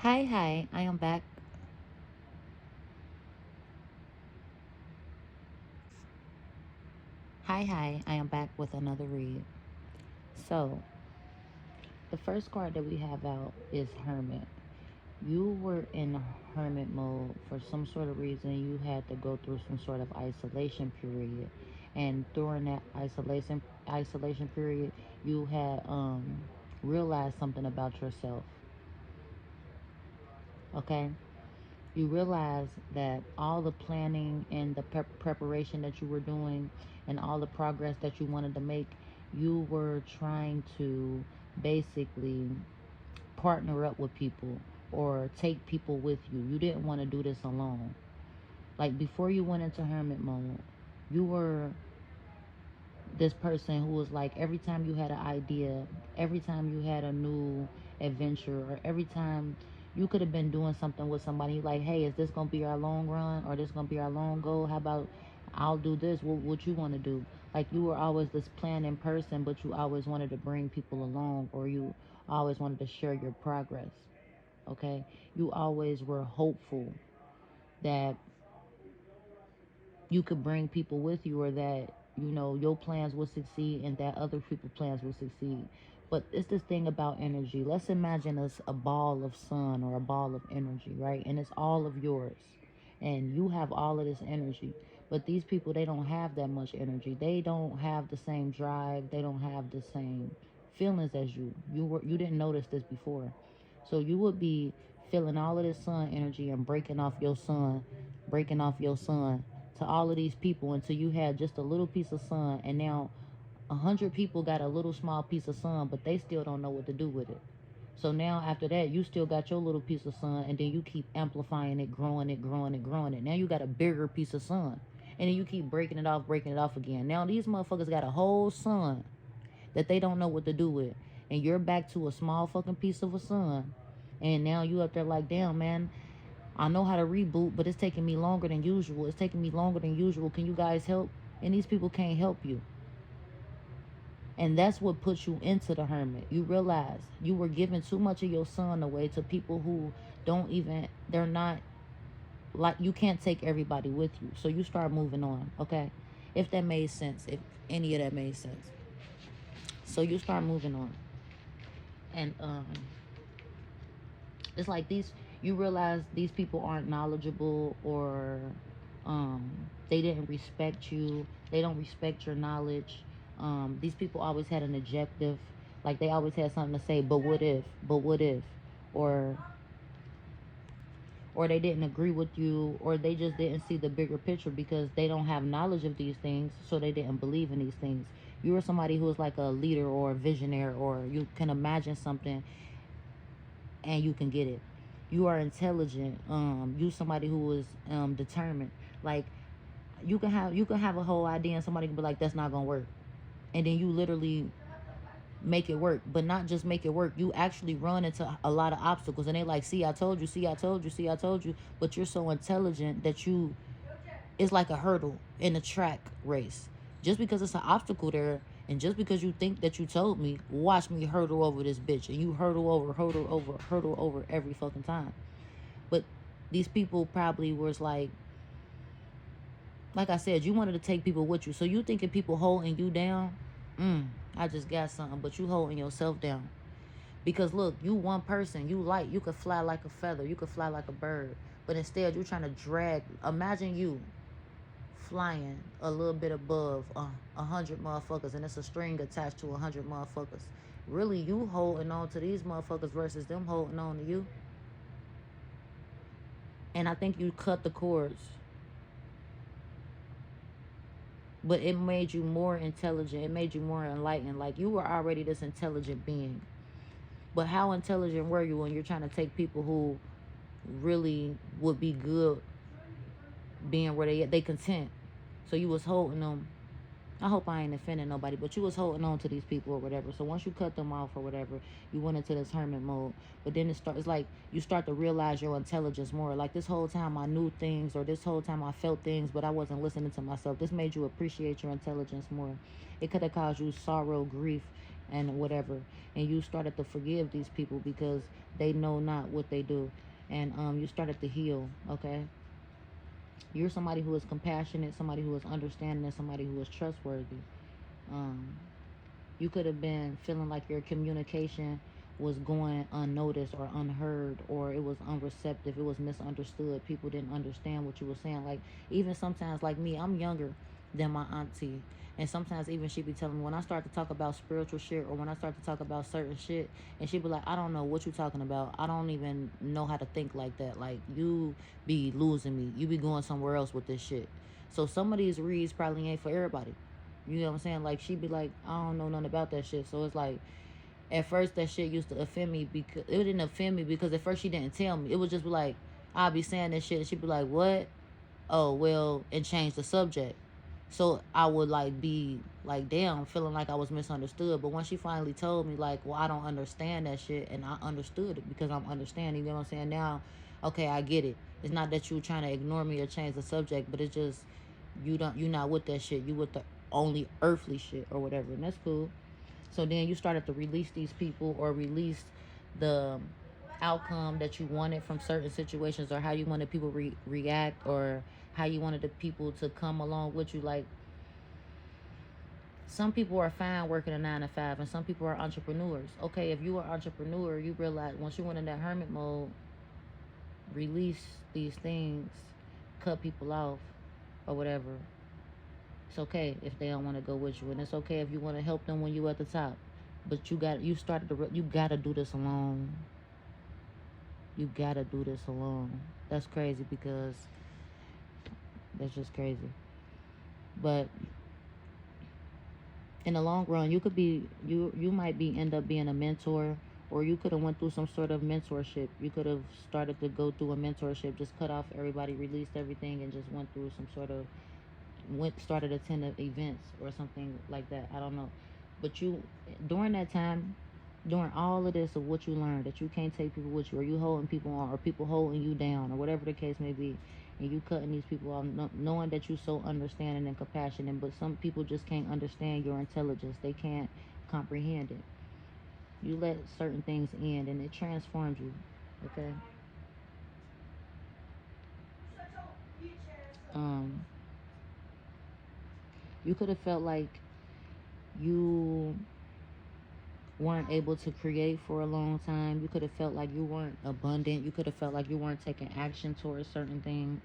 Hi, I am back. Hi, I am back with another read. So, the first card that we have out is Hermit. You were in hermit mode for some sort of reason. You had to go through some sort of isolation period, and during that isolation period, you had realized something about yourself. Okay, you realize that all the planning and the preparation that you were doing and all the progress that you wanted to make, you were trying to basically partner up with people or take people with you. You didn't want to do this alone. Like before you went into hermit mode, you were this person who was like, every time you had an idea, every time you had a new adventure, or every time you could have been doing something with somebody, like, hey, is this gonna be our long run or this gonna be our long goal? How about I'll do this? What you want to do? Like you were always this planning person, but you always wanted to bring people along, or you always wanted to share your progress. Okay, you always were hopeful that you could bring people with you, or that your plans will succeed and that other people's plans will succeed. But it's this thing about energy. Let's imagine us a ball of sun or a ball of energy, right? And it's all of yours, and you have all of this energy. But these people, they don't have that much energy. They don't have the same drive. They don't have the same feelings as you didn't notice this before. So you would be feeling all of this sun energy and breaking off your sun to all of these people until you had just a little piece of sun, and now 100 people got a little small piece of sun, but they still don't know what to do with it. So now after that, you still got your little piece of sun, and then you keep amplifying it, growing it, growing it, growing it. Now you got a bigger piece of sun, and then you keep breaking it off again. Now these motherfuckers got a whole sun that they don't know what to do with, and you're back to a small fucking piece of a sun, and now you up there like, damn man, I know how to reboot, but it's taking me longer than usual. It's taking me longer than usual. Can you guys help? And these people can't help you. And that's what puts you into the hermit. You realize you were giving too much of your sun away to people who don't even, they're not, like, you can't take everybody with you. So you start moving on, okay? If that made sense, if any of that made sense. So you start moving on. And it's like you realize these people aren't knowledgeable, or um they didn't respect you, they don't respect your knowledge. These people always had an objective, like they always had something to say, but what if, or they didn't agree with you, or they just didn't see the bigger picture because they don't have knowledge of these things, so they didn't believe in these things. You were somebody who was like a leader or a visionary, or you can imagine something and you can get it. You are intelligent. You somebody who is determined. Like you can have a whole idea and somebody can be like, that's not gonna work. And then you literally make it work. But not just make it work. You actually run into a lot of obstacles and they like, see, I told you, see, I told you, see, I told you. But you're so intelligent that it's like a hurdle in a track race. Just because it's an obstacle there, and just because you think that you told me, watch me hurdle over this bitch. And you hurdle over every fucking time. But these people probably was like I said, you wanted to take people with you. So you thinking people holding you down? I just got something, but you holding yourself down. Because look, you one person, you could fly like a feather, you could fly like a bird. But instead, you're trying to drag. Imagine you flying a little bit above 100 motherfuckers, and it's a string attached to 100 motherfuckers. Really, you holding on to these motherfuckers versus them holding on to you. And I think you cut the cords, but it made you more intelligent. It made you more enlightened. Like you were already this intelligent being. But how intelligent were you when you're trying to take people who really would be good being where they content? So you was holding them. I hope I ain't offending nobody, but you was holding on to these people or whatever. So once you cut them off or whatever, you went into this hermit mode. But then it's like you start to realize your intelligence more. Like this whole time I knew things, or this whole time I felt things, but I wasn't listening to myself. This made you appreciate your intelligence more. It could have caused you sorrow, grief, and whatever, and you started to forgive these people because they know not what they do, and you started to heal. Okay, you're somebody who is compassionate, somebody who is understanding, and somebody who is trustworthy. um, you could have been feeling like your communication was going unnoticed or unheard, or it was unreceptive, it was misunderstood, people didn't understand what you were saying. Like, even sometimes, like me, I'm younger than my auntie, and sometimes even she be telling me when I start to talk about spiritual shit, or when I start to talk about certain shit, and she be like, I don't know what you talking about, I don't even know how to think like that, like, you be losing me, you be going somewhere else with this shit. So some of these reads probably ain't for everybody. You know what I'm saying? Like, she'd be like, I don't know nothing about that shit. So it's like, at first that shit used to offend me, because it didn't offend me because at first she didn't tell me. It was just like, I'll be saying that shit and she'd be like, what? Oh, well, and change the subject. So I would like be like, damn, feeling like I was misunderstood. But once she finally told me, like, well, I don't understand that shit, and I understood it because I'm understanding, you know what I'm saying? Now, okay, I get it. It's not that you trying to ignore me or change the subject, but it's just you're not with that shit. You with the only earthly shit or whatever, and that's cool. So then you started to release these people, or release the outcome that you wanted from certain situations, or how you wanted people react, or how you wanted the people to come along with you. Like, some people are fine working a 9 to 5, and some people are entrepreneurs. Okay, if you are an entrepreneur, you realize once you went in that hermit mode, release these things, cut people off, or whatever. It's okay if they don't want to go with you, and it's okay if you want to help them when you at the top. But you gotta do this alone. You gotta do this alone. That's crazy, because that's just crazy. But in the long run, you might be end up being a mentor, or you could have went through some sort of mentorship. You could have started to go through a mentorship, just cut off everybody, released everything, and just went through some sort of went started attending events or something like that. I don't know. But you, during that time, during all of this of what you learned, that you can't take people with you, or you holding people on, or people holding you down, or whatever the case may be, and you cutting these people off, knowing that you so understanding and compassionate, but some people just can't understand your intelligence. They can't comprehend it. You let certain things end, and it transforms you. Okay. Um, you could have felt like you weren't able to create for a long time. You could have felt like you weren't abundant. You could have felt like you weren't taking action towards certain things.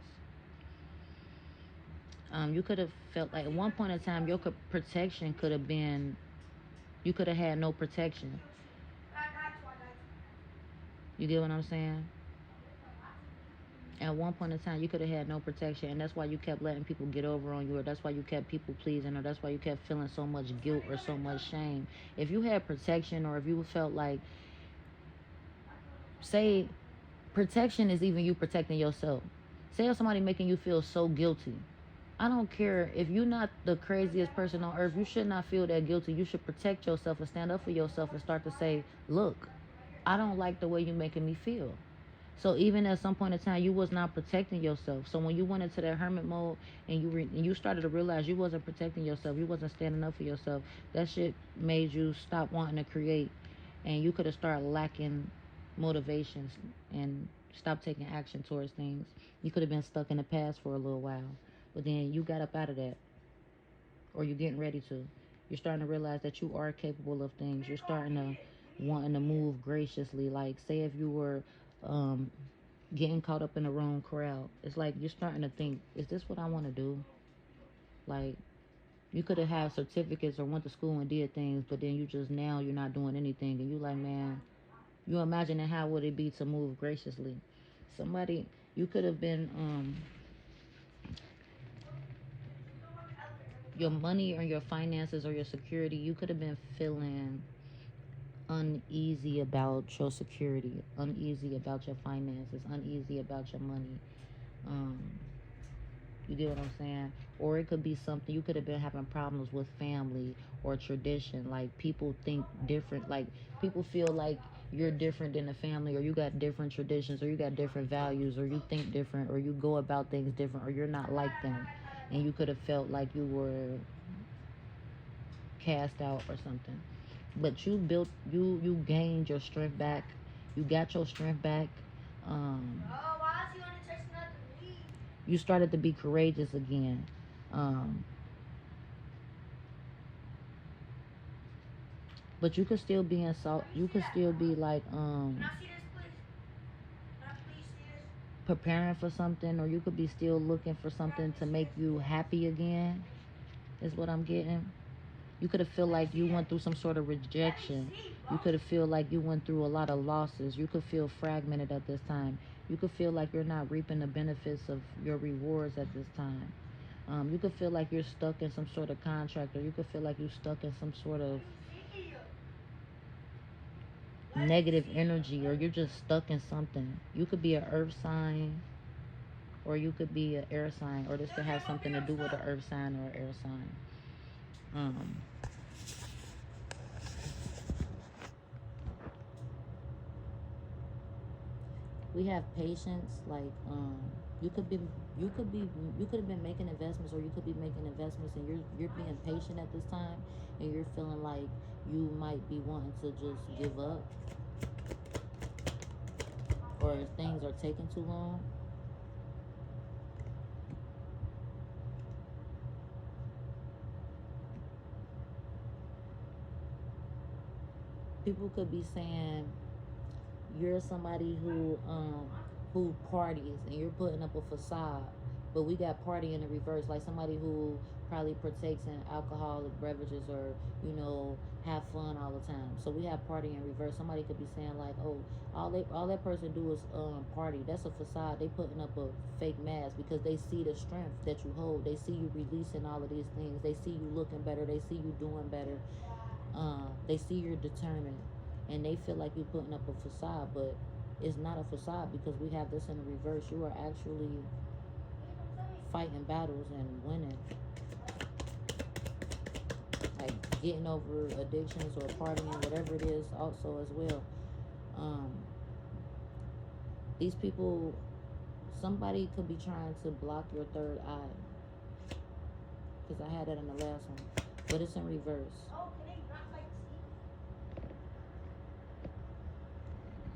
You could have felt like at one point in time your protection could have been, you could have had no protection. You get what I'm saying? At one point in time you could have had no protection, and that's why you kept letting people get over on you, or that's why you kept people pleasing, or that's why you kept feeling so much guilt or so much shame. If you had protection, or if you felt like, say, protection is even you protecting yourself. Say if somebody making you feel so guilty, I don't care if you're not the craziest person on earth, you should not feel that guilty. You should protect yourself and stand up for yourself and start to say, look, I don't like the way you're making me feel. So even at some point in time, you was not protecting yourself. So when you went into that hermit mode, and you started to realize you wasn't protecting yourself, you wasn't standing up for yourself, that shit made you stop wanting to create, and you could have started lacking motivations and stop taking action towards things. You could have been stuck in the past for a little while, but then you got up out of that, or you're getting ready to. You're starting to realize that you are capable of things. You're starting to wanting to move graciously. Like, say if you were um, getting caught up in the wrong crowd, it's like you're starting to think, is this what I want to do? Like, you could have had certificates or went to school and did things, but then you just, now you're not doing anything, and you like, man, you imagining how would it be to move graciously. Somebody, you could have been your money or your finances or your security, you could have been feeling uneasy about your security, uneasy about your finances, uneasy about your money. Um, you get what I'm saying? Or it could be something, you could have been having problems with family or tradition. Like, people think different. Like, people feel like you're different than the family, or you got different traditions, or you got different values, or you think different, or you go about things different, or you're not like them. And you could have felt like you were cast out or something. But you gained your strength back. You got your strength back. Why is he only texting us to leave? You started to be courageous again. Um, but you could still be insult. You could still be like Can I see this, please? Can I please see this? Preparing for something, or you could be still looking for something to make you happy again. Is what I'm getting. You could have feel like you went through some sort of rejection. You could have feel like you went through a lot of losses. You could feel fragmented at this time. You could feel like you're not reaping the benefits of your rewards at this time. You could feel like you're stuck in some sort of contract, or you could feel like you're stuck in some sort of negative energy, or you're just stuck in something. You could be an earth sign, or you could be an air sign, or this could have something to do with an earth sign or an air sign. Um, we have patience, like you could be you could have been making investments, or you could be making investments, and you're being patient at this time, and you're feeling like you might be wanting to just give up, or things are taking too long. People could be saying you're somebody who parties, and you're putting up a facade. But we got party in the reverse, like somebody who probably partakes in alcoholic beverages, or have fun all the time. So we have party in reverse. Somebody could be saying like, oh, all that person do is party. That's a facade. They putting up a fake mask because they see the strength that you hold. They see you releasing all of these things. They see you looking better. They see you doing better. They see you're determined, and they feel like you're putting up a facade, but it's not a facade, because we have this in the reverse. You are actually fighting battles and winning, like getting over addictions or partying, whatever it is, also as well. Um, these people, somebody could be trying to block your third eye, because I had that in the last one, but it's in reverse.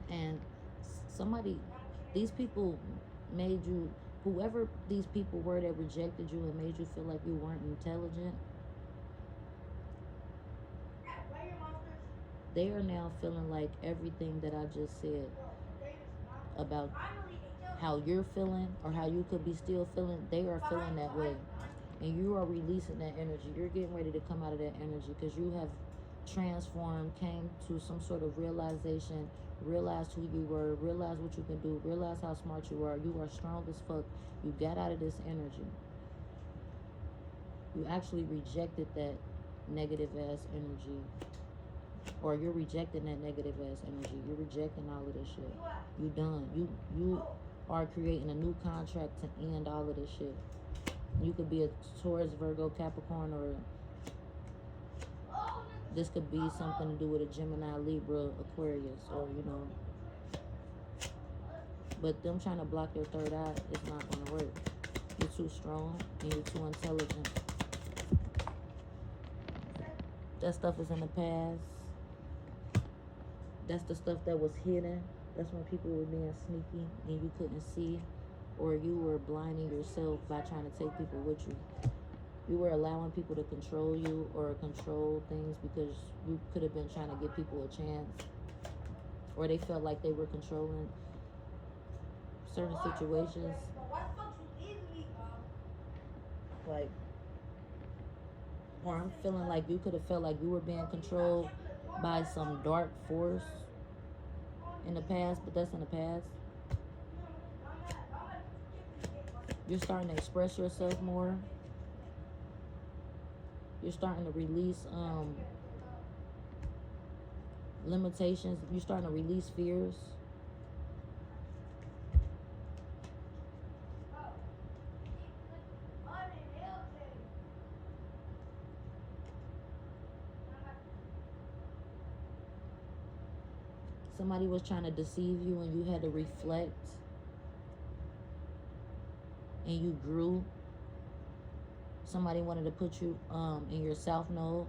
And somebody, these people made you, whoever these people were that rejected you and made you feel like you weren't intelligent, they are now feeling like everything that I just said about how you're feeling, or how you could be still feeling, they are feeling that way. And you are releasing that energy. You're getting ready to come out of that energy, because you have transformed, came to some sort of realization, realized who you were, realized what you can do, realized how smart you are. You are strong as fuck. You got out of this energy. You actually rejected that negative ass energy, or you're rejecting that negative ass energy. You're rejecting all of this shit. You done. You are creating a new contract to end all of this shit. You could be a Taurus, Virgo, Capricorn, or this could be something to do with a Gemini, Libra, Aquarius, or but them trying to block your third eye is not going to work. You're too strong, and you're too intelligent. That stuff is in the past. That's the stuff that was hidden. That's when people were being sneaky and you couldn't see, or you were blinding yourself by trying to take people with you. You were allowing people to control you or control things because you could have been trying to give people a chance, or they felt like they were controlling certain situations. Like, or I'm feeling like you could have felt like you were being controlled by some dark force in the past, but that's in the past. You're starting to express yourself more. You're starting to release limitations. You're starting to release fears. Somebody was trying to deceive you, and you had to reflect, and you grew. Somebody wanted to put you in your south node,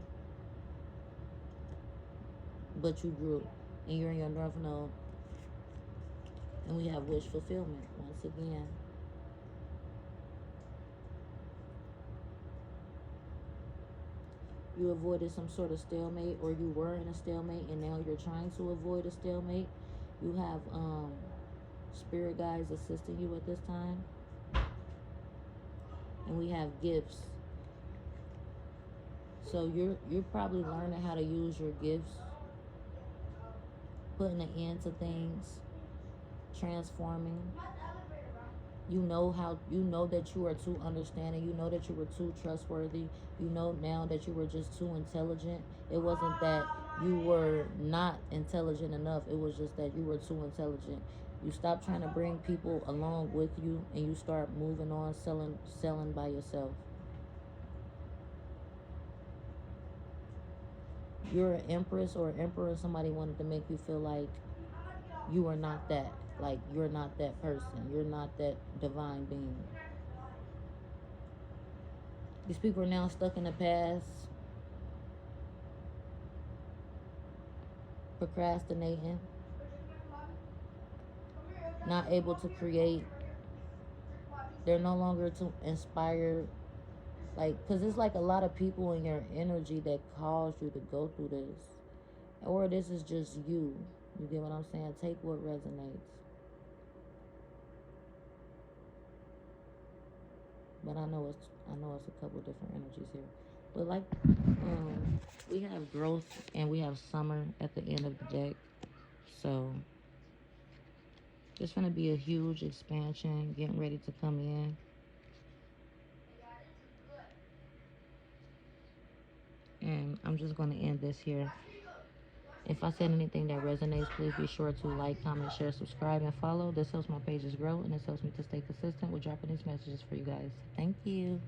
but you grew. And you're in your North Node. And we have wish fulfillment once again. You avoided some sort of stalemate, or you were in a stalemate and now you're trying to avoid a stalemate. You have spirit guides assisting you at this time. And we have gifts. So you're probably learning how to use your gifts, putting an end to things, transforming. You know that you are too understanding. You know that you were too trustworthy. You know now that you were just too intelligent. It wasn't that you were not intelligent enough. It was just that you were too intelligent. You stop trying to bring people along with you, and you start moving on, selling by yourself. You're an empress or an emperor. Somebody wanted to make you feel like you are not that. Like you're not that person. You're not that divine being. These people are now stuck in the past, procrastinating, not able to create. They're no longer to inspire, like, because it's like a lot of people in your energy that cause you to go through this. Or this is just you. You get what I'm saying? Take what resonates. But I know it's a couple different energies here. But like, we have growth and we have summer at the end of the deck. So it's gonna be a huge expansion getting ready to come in. And I'm just gonna end this here. If I said anything that resonates, please be sure to like, comment, share, subscribe, and follow. This helps my pages grow and this helps me to stay consistent with dropping these messages for you guys. Thank you.